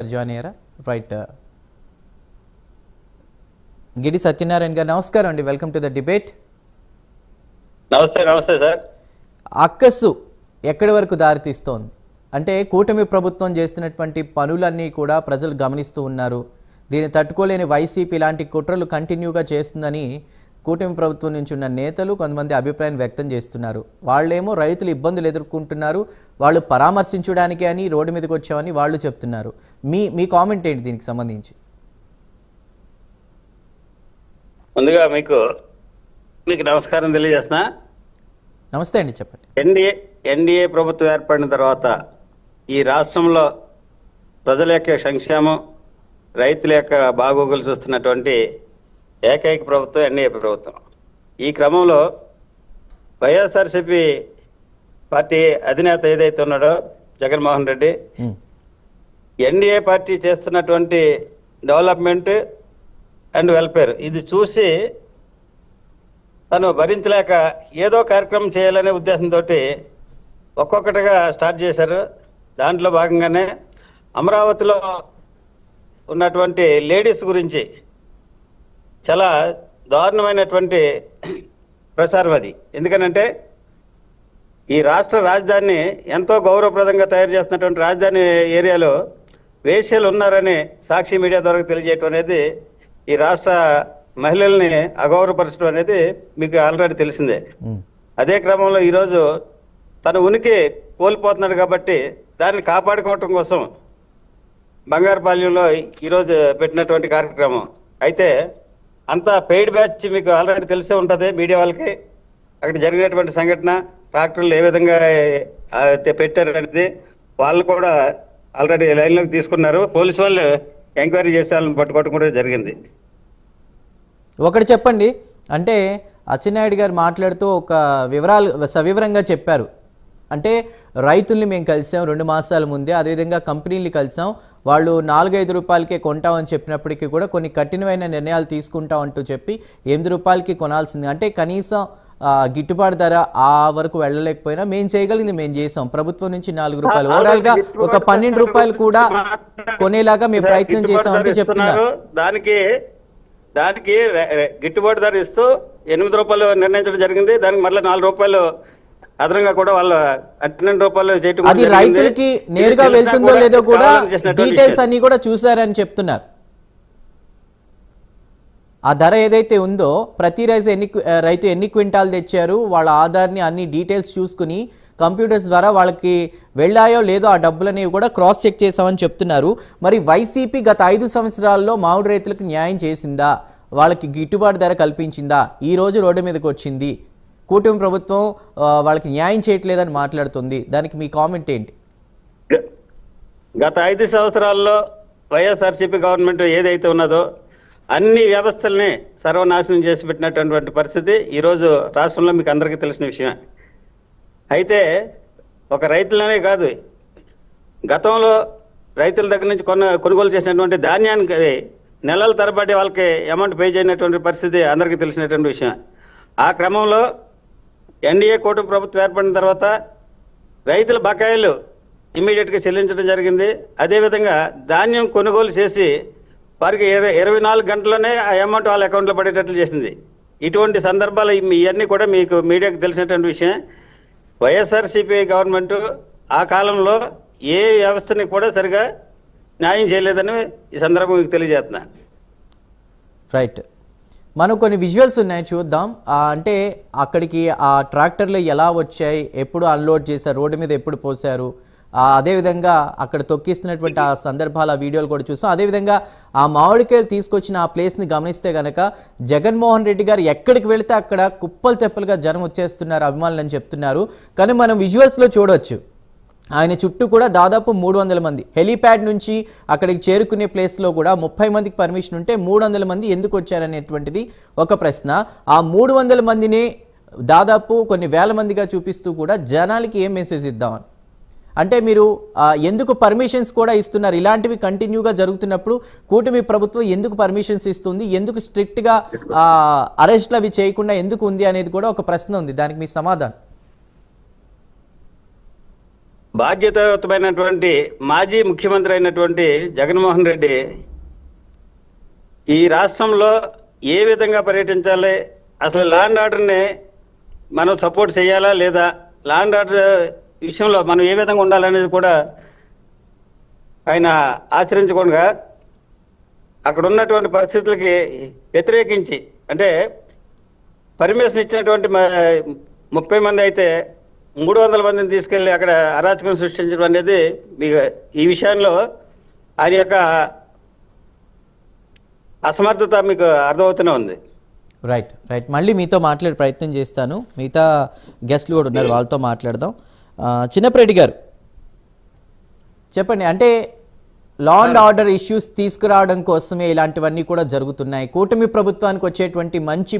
Join అయ్యారా right గిడి Satyanarayana గారు నమస్కారం అండి వెల్కమ్ టు ద డిబేట్ నమస్తే సార్ అక్కసు ఎక్కడి వరకు దారితీస్తోంది అంటే కూటమి ప్రభుత్వం చేస్తున్నటువంటి పనులన్నీ కూడా ప్రజలు గమనిస్తూ ఉన్నారు దీన్ని తట్టుకోలేని వైసీపీ ఇలాంటి కుట్రలు కంటిన్యూగా చేస్తుందని కూటమి ప్రభుత్వం నుంచి ఉన్న నేతలు కొంతమంది అభిప్రాయం వ్యక్తం చేస్తున్నారు వాళ్ళేమో రైతులు ఇబ్బందులు ఎదుర్కొంటున్నారు వాళ్ళు పరామర్శించడానికి అని రోడ్డు మీదకి వచ్చామని వాళ్ళు చెప్తున్నారు మీ కామెంట్ ఏంటి దీనికి సంబంధించి ముందుగా మీకు నమస్కారం తెలియజేస్తున్నా నమస్తే అండి చెప్పండి ఎన్డీఏ ప్రభుత్వం ఏర్పడిన తర్వాత ఈ రాష్ట్రంలో ప్రజల యొక్క సంక్షేమం రైతుల యొక్క బాగోగులు చూస్తున్నటువంటి ఏకైక ప్రభుత్వం ఎన్డీఏ ప్రభుత్వం ఈ క్రమంలో వైఎస్ఆర్సీపీ పార్టీ అధినేత ఏదైతే ఉన్నాడో జగన్మోహన్ రెడ్డి ఎన్డీఏ పార్టీ చేస్తున్నటువంటి డెవలప్మెంట్ అండ్ వెల్ఫేర్ ఇది చూసి తను భరించలేక ఏదో కార్యక్రమం చేయాలనే ఉద్దేశంతో ఒక్కొక్కటిగా స్టార్ట్ చేశారు. దాంట్లో భాగంగానే అమరావతిలో ఉన్నటువంటి లేడీస్ గురించి చాలా దారుణమైనటువంటి ప్రసారం అది. ఎందుకనంటే ఈ రాష్ట్ర రాజధానిని ఎంతో గౌరవప్రదంగా తయారు చేస్తున్నటువంటి రాజధాని ఏరియాలో వేశ్యలు ఉన్నారని సాక్షి మీడియా ద్వారా తెలియజేయటం అనేది ఈ రాష్ట్ర మహిళల్ని అగౌరవపరచడం అనేది మీకు ఆల్రెడీ తెలిసిందే. అదే క్రమంలో ఈరోజు తన ఉనికి కోల్పోతున్నాడు కాబట్టి దాన్ని కాపాడుకోవటం కోసం బంగారుపాలెంలో ఈరోజు పెట్టినటువంటి కార్యక్రమం అయితే అంతా పెయిడ్ బ్యాచ్ మీకు ఆల్రెడీ తెలిసే ఉంటుంది మీడియా వాళ్ళకి. అక్కడ జరిగినటువంటి సంఘటన ట్రాక్టర్లు ఏ విధంగా పెట్టారు అనేది వాళ్ళు కూడా ఆల్రెడీ లైన్లోకి తీసుకున్నారు. పోలీసు వాళ్ళు ఎంక్వైరీ చేసే వాళ్ళని పట్టుకోవడం కూడా జరిగింది. ఒకటి చెప్పండి అంటే అచ్చెన్నాయుడు గారు మాట్లాడుతూ ఒక సవివరంగా చెప్పారు. అంటే రైతుల్ని మేము కలిసాం 2 మాసాల ముందే, అదేవిధంగా కంపెనీలు కలిసాం, వాళ్ళు 4-5 రూపాయలకే కొంటామని చెప్పినప్పటికీ కూడా కొన్ని కఠినమైన నిర్ణయాలు తీసుకుంటాం అంటూ చెప్పి 8 రూపాయలకి కొనాల్సింది. అంటే కనీసం గిట్టుబాటు ధర ఆ వరకు వెళ్ళలేకపోయినా మేము చేయగలిగింది మేము చేసాం. ప్రభుత్వం నుంచి 4 రూపాయలు ఓవరాల్ గా ఒక 12 రూపాయలు కూడా కొనేలాగా మేము ప్రయత్నం చేసామంటూ చెప్తున్నారు. దానికి గిట్టుబాటు ధర ఇస్తూ 8 రూపాయలు నిర్ణయించడం జరిగింది. దానికి మళ్ళీ 4 రూపాయలు అదనంగా కూడా వాళ్ళు 12 రూపాయలు చేయటం. అది రైతులకి నేరుగా వెళ్తుందో లేదో కూడా డీటెయిల్స్ అన్ని కూడా చూసారని చెప్తున్నారు. ఆ ధర ఏదైతే ఉందో ప్రతి రైతు ఎన్ని క్వింటాలు తెచ్చారు వాళ్ళ ఆధార్ని అన్ని డీటెయిల్స్ చూసుకుని కంప్యూటర్స్ ద్వారా వాళ్ళకి వెళ్ళాయో లేదో ఆ డబ్బులనేవి కూడా క్రాస్ చెక్ చేసామని చెప్తున్నారు. మరి వైసీపీ గత 5 సంవత్సరాల్లో మామిడి రైతులకు న్యాయం చేసిందా, వాళ్ళకి గిట్టుబాటు ధర కల్పించిందా, ఈ రోజు రోడ్డు మీదకి వచ్చింది, కూటమి ప్రభుత్వం వాళ్ళకి న్యాయం చేయట్లేదని మాట్లాడుతుంది, దానికి మీ కామెంట్ ఏంటి? గత 5 సంవత్సరాల్లో వైఎస్ఆర్సీపీ గవర్నమెంట్ ఏదైతే ఉన్నదో అన్ని వ్యవస్థల్ని సర్వనాశనం చేసి పెట్టినటువంటి పరిస్థితి ఈరోజు రాష్ట్రంలో మీకు అందరికీ తెలిసిన విషయమే. అయితే ఒక రైతులనే కాదు, గతంలో రైతుల దగ్గర నుంచి కొనుగోలు చేసినటువంటి ధాన్యానికి నెలల తరబడి వాళ్ళకి అమౌంట్ పే చేయనటువంటి పరిస్థితి అందరికీ తెలిసినటువంటి విషయం. ఆ క్రమంలో ఎన్డీఏ కూటమి ప్రభుత్వం ఏర్పడిన తర్వాత రైతుల బకాయిలు ఇమ్మీడియట్గా చెల్లించడం జరిగింది. అదేవిధంగా ధాన్యం కొనుగోలు చేసి వారికి 24 గంటల్లోనే ఆ అమౌంట్ వాళ్ళ అకౌంట్లో పడేటట్లు చేసింది. ఇటువంటి సందర్భాలు ఇవన్నీ కూడా మీకు మీడియాకు తెలిసినటువంటి విషయం. వైఎస్ఆర్సీపీ గవర్నమెంట్ ఆ కాలంలో ఏ వ్యవస్థని కూడా సరిగా న్యాయం చేయలేదని ఈ సందర్భం మీకు తెలియజేస్తున్నా. రైట్, మనం కొన్ని విజువల్స్ ఉన్నాయి చూద్దాం. అంటే అక్కడికి ఆ ట్రాక్టర్లు ఎలా వచ్చాయి, ఎప్పుడు అన్లోడ్ చేశారు, రోడ్డు మీద ఎప్పుడు పోసారు, అదేవిధంగా అక్కడ తొక్కిస్తున్నటువంటి ఆ సందర్భాల వీడియోలు కూడా చూసాం. అదేవిధంగా ఆ మామిడికాయలు తీసుకొచ్చిన ఆ ప్లేస్ని గమనిస్తే కనుక జగన్మోహన్ రెడ్డి గారు ఎక్కడికి వెళితే అక్కడ కుప్పలు తెప్పలుగా జనం వచ్చేస్తున్నారు అభిమానులు అని చెప్తున్నారు. కానీ మనం విజువల్స్లో చూడవచ్చు ఆయన చుట్టూ కూడా దాదాపు 300 మంది. హెలీప్యాడ్ నుంచి అక్కడికి చేరుకునే ప్లేస్లో కూడా 30 మందికి పర్మిషన్ ఉంటే 300 మంది ఎందుకు వచ్చారనేటువంటిది ఒక ప్రశ్న. ఆ 300 మందిని దాదాపు కొన్ని వేల మందిగా చూపిస్తూ కూడా జనాలకి ఏం మెసేజ్ ఇద్దామని, అంటే మీరు ఎందుకు పర్మిషన్స్ కూడా ఇస్తున్నారు? ఇలాంటివి కంటిన్యూగా జరుగుతున్నప్పుడు కూటమి ప్రభుత్వం ఎందుకు పర్మిషన్స్ ఇస్తుంది, ఎందుకు స్ట్రిక్ట్గా అరెస్ట్లు అవి చేయకుండా ఎందుకు ఉంది అనేది కూడా ఒక ప్రశ్న ఉంది. దానికి మీ సమాధానం? బాధ్యతాయుతమైనటువంటి మాజీ ముఖ్యమంత్రి అయినటువంటి జగన్మోహన్ రెడ్డి ఈ రాష్ట్రంలో ఏ విధంగా పర్యటించాలి, అసలు లా అండ్ ఆర్డర్ని మనం సపోర్ట్ చేయాలా లేదా, లా అండ్ ఆర్డర్ విషయంలో మనం ఏ విధంగా ఉండాలనేది కూడా ఆయన ఆచరించకుండా అక్కడ ఉన్నటువంటి పరిస్థితులకి వ్యతిరేకించి, అంటే పర్మిషన్ ఇచ్చినటువంటి 30 మంది అయితే 300 మందిని తీసుకెళ్లి అక్కడ అరాచకం సృష్టించడం అనేది మీకు ఈ విషయంలో ఆయన యొక్క అసమర్థత మీకు అర్థమవుతూనే ఉంది. రైట్ రైట్ మళ్ళీ మీతో మాట్లాడే ప్రయత్నం చేస్తాను. మిగతా గెస్ట్లు కూడా ఉన్నారు, వాళ్ళతో మాట్లాడదాం. చిన్నప్రెడ్డి గారు చెప్పండి. అంటే లా అండ్ ఆర్డర్ ఇష్యూస్ తీసుకురావడం కోసమే ఇలాంటివన్నీ కూడా జరుగుతున్నాయి. కూటమి ప్రభుత్వానికి వచ్చేటువంటి మంచి